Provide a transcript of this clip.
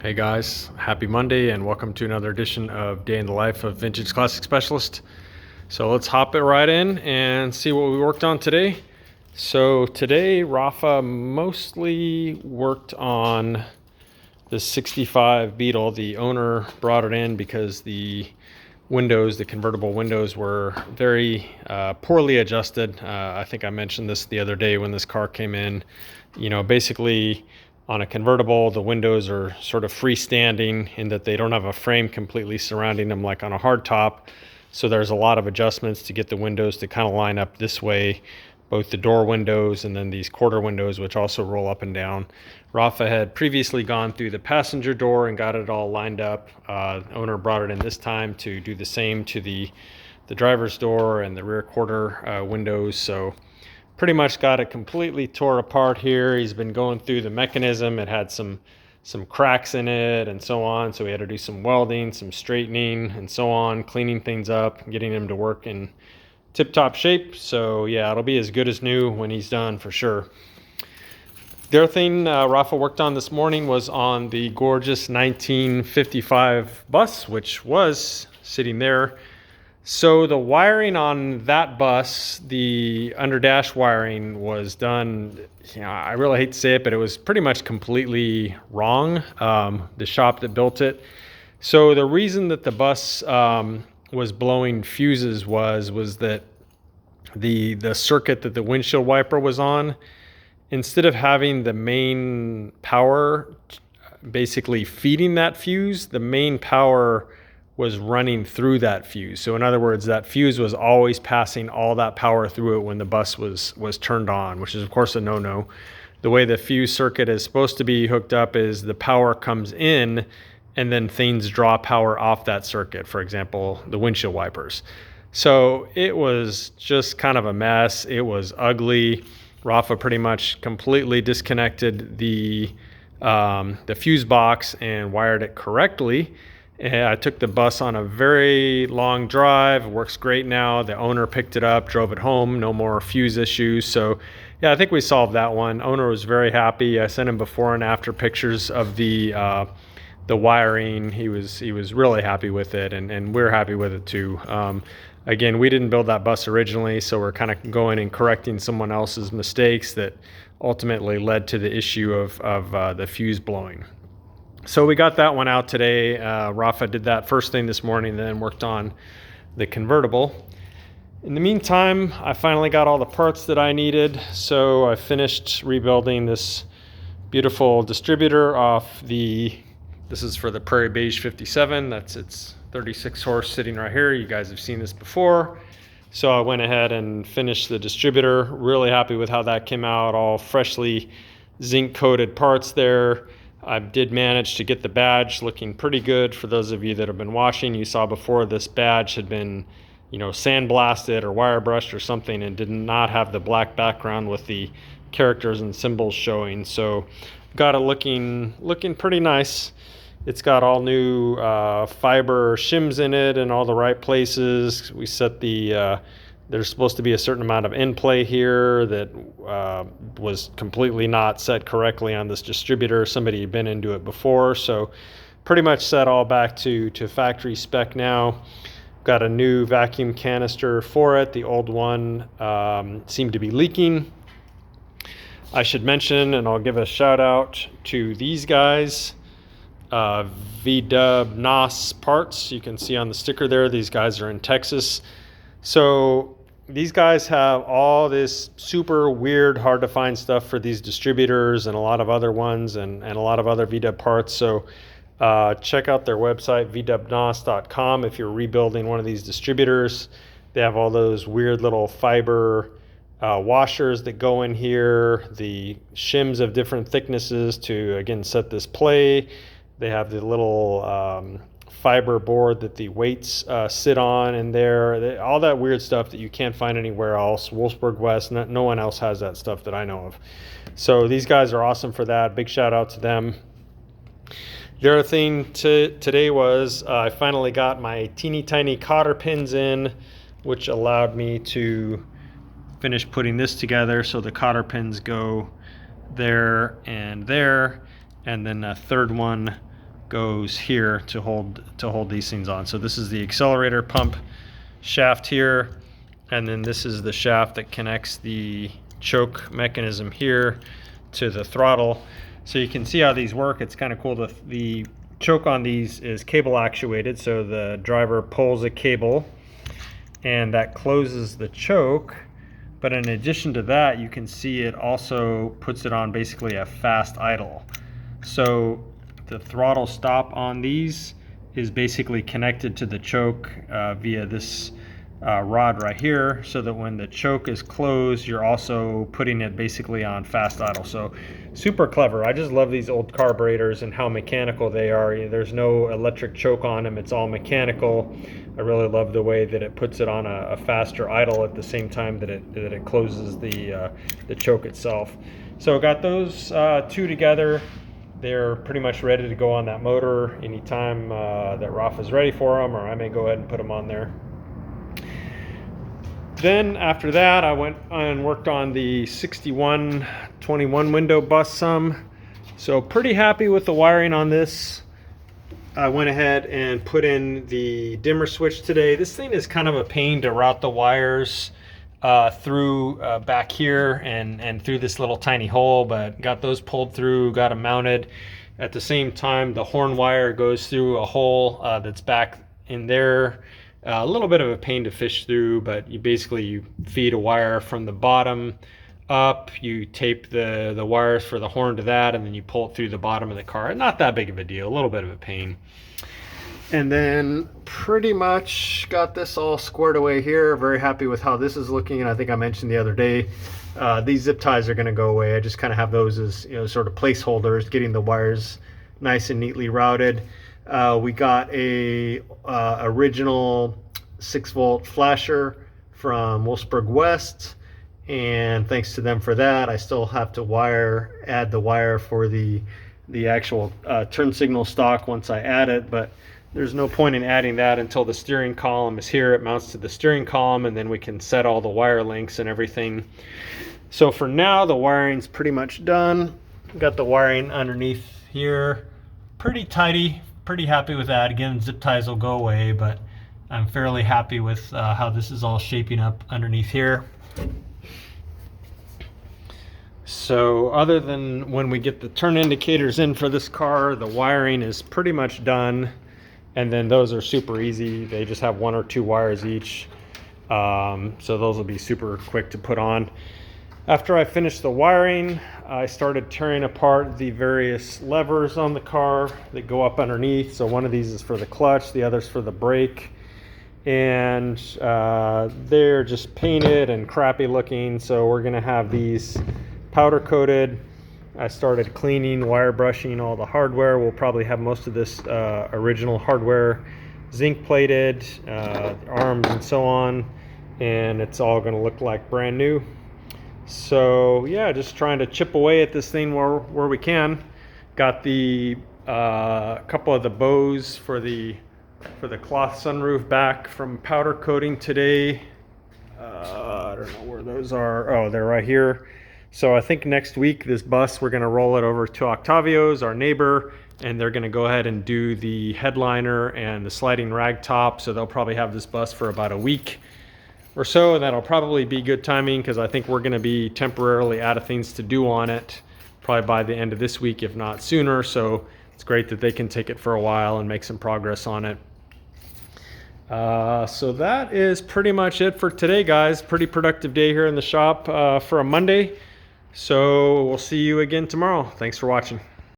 Hey guys, happy Monday and welcome to another edition of Day in the Life of Vintage Classic Specialist. So let's hop it right in and see what we worked on today. So today Rafa mostly worked on the 65 Beetle. The owner brought it in because the convertible windows were very poorly adjusted. I think I mentioned this the other day when this car came in. Basically on a convertible, the windows are sort of freestanding in that they don't have a frame completely surrounding them like on a hardtop. So there's a lot of adjustments to get the windows to kind of line up this way, both the door windows and then these quarter windows, which also roll up and down. Rafa had previously gone through the passenger door and got it all lined up. Owner brought it in this time to do the same to the driver's door and the rear quarter windows. So pretty much got it completely tore apart here. He's been going through the mechanism. It had some cracks in it and so on. So we had to do some welding, some straightening and so on, cleaning things up, getting him to work in tip-top shape. So yeah, it'll be as good as new when he's done for sure. The other thing Rafa worked on this morning was on the gorgeous 1955 bus, which was sitting there. So the wiring on that bus, the underdash wiring was done, I really hate to say it, but it was pretty much completely wrong, the shop that built it. So the reason that the bus was blowing fuses was that the circuit that the windshield wiper was on, instead of having the main power basically feeding that fuse, the main power was running through that fuse. So in other words, that fuse was always passing all that power through it when the bus was turned on, which is of course a no-no. The way the fuse circuit is supposed to be hooked up is the power comes in and then things draw power off that circuit. For example, the windshield wipers. So it was just kind of a mess. It was ugly. Rafa pretty much completely disconnected the fuse box and wired it correctly. And I took the bus on a very long drive. It works great now. The owner picked it up, drove it home. No more fuse issues. So yeah, I think we solved that one. Owner was very happy. I sent him before and after pictures of the wiring. He was really happy with it, and we're happy with it too. Again, we didn't build that bus originally, so we're kind of going and correcting someone else's mistakes that ultimately led to the issue of the fuse blowing. So we got that one out today. Rafa did that first thing this morning, then worked on the convertible. In the meantime, I finally got all the parts that I needed. So I finished rebuilding this beautiful distributor off this is for the Prairie Beige 57. That's its 36 horse sitting right here. You guys have seen this before. So I went ahead and finished the distributor. Really happy with how that came out, all freshly zinc coated parts there. I did manage to get the badge looking pretty good. For those of you that have been watching, you saw before this badge had been, sandblasted or wire brushed or something and did not have the black background with the characters and symbols showing. So got it looking pretty nice. It's got all new fiber shims in it in all the right places. We set there's supposed to be a certain amount of in play here that was completely not set correctly on this distributor. Somebody had been into it before, so pretty much set all back to factory spec now. Got a new vacuum canister for it. The old one seemed to be leaking. I should mention, and I'll give a shout out to these guys, VW NOS parts. You can see on the sticker there, these guys are in Texas. So these guys have all this super weird, hard to find stuff for these distributors and a lot of other ones and a lot of other VW parts. So check out their website, vwnos.com, if you're rebuilding one of these distributors. They have all those weird little fiber washers that go in here, the shims of different thicknesses to, again, set this play. They have the little fiber board that the weights sit on in there. All that weird stuff that you can't find anywhere else. Wolfsburg West, no one else has that stuff that I know of. So these guys are awesome for that. Big shout out to them. The other thing today was I finally got my teeny tiny cotter pins in, which allowed me to finish putting this together. So the cotter pins go there, and then a third one goes here to hold these things on. So this is the accelerator pump shaft here, and then this is the shaft that connects the choke mechanism here to the throttle. So you can see how these work. It's kind of cool. The choke on these is cable actuated, so the driver pulls a cable and that closes the choke. But in addition to that, you can see it also puts it on basically a fast idle. So the throttle stop on these is basically connected to the choke via this rod right here, so that when the choke is closed, you're also putting it basically on fast idle. So super clever. I just love these old carburetors and how mechanical they are. There's no electric choke on them, it's all mechanical. I really love the way that it puts it on a faster idle at the same time that it closes the choke itself. So got those two together. They're pretty much ready to go on that motor anytime that Rafa's ready for them, or I may go ahead and put them on there. Then after that, I went and worked on the 6121 window bus some. So pretty happy with the wiring on this. I went ahead and put in the dimmer switch today. This thing is kind of a pain to route the wires through back here and through this little tiny hole, but got those pulled through, got them mounted. At the same time, the horn wire goes through a hole that's back in there. A little bit of a pain to fish through, but you feed a wire from the bottom up, you tape the wires for the horn to that, and then you pull it through the bottom of the car. Not that big of a deal, a little bit of a pain. And then pretty much got this all squared away here. Very happy with how this is looking. And I think I mentioned the other day, these zip ties are going to go away. I just kind of have those as, you know, sort of placeholders, getting the wires nice and neatly routed. We got a original 6-volt flasher from Wolfsburg West, and thanks to them for that. I still have to add the wire for the actual turn signal stock once I add it, but there's no point in adding that until the steering column is here. It mounts to the steering column, and then we can set all the wire links and everything. So for now, the wiring's pretty much done. Got the wiring underneath here, pretty tidy. Pretty happy with that. Again, zip ties will go away, but I'm fairly happy with how this is all shaping up underneath here. So other than when we get the turn indicators in for this car, the wiring is pretty much done. And then those are super easy. They just have 1 or 2 wires each. So those will be super quick to put on. After I finished the wiring, I started tearing apart the various levers on the car that go up underneath. So one of these is for the clutch, the other's for the brake. And they're just painted and crappy looking. So we're gonna have these powder coated. I started cleaning, wire brushing all the hardware. We'll probably have most of this original hardware zinc plated, arms and so on. And it's all gonna look like brand new. So yeah, just trying to chip away at this thing where we can. Got the couple of the bows for the cloth sunroof back from powder coating today. I don't know where those are. Oh, they're right here. So I think next week, this bus, we're gonna roll it over to Octavio's, our neighbor, and they're gonna go ahead and do the headliner and the sliding rag top. So they'll probably have this bus for about a week or so, and that'll probably be good timing because I think we're going to be temporarily out of things to do on it probably by the end of this week, if not sooner. So it's great that they can take it for a while and make some progress on it. So that is pretty much it for today, guys. Pretty productive day here in the shop for a Monday. So we'll see you again tomorrow. Thanks for watching.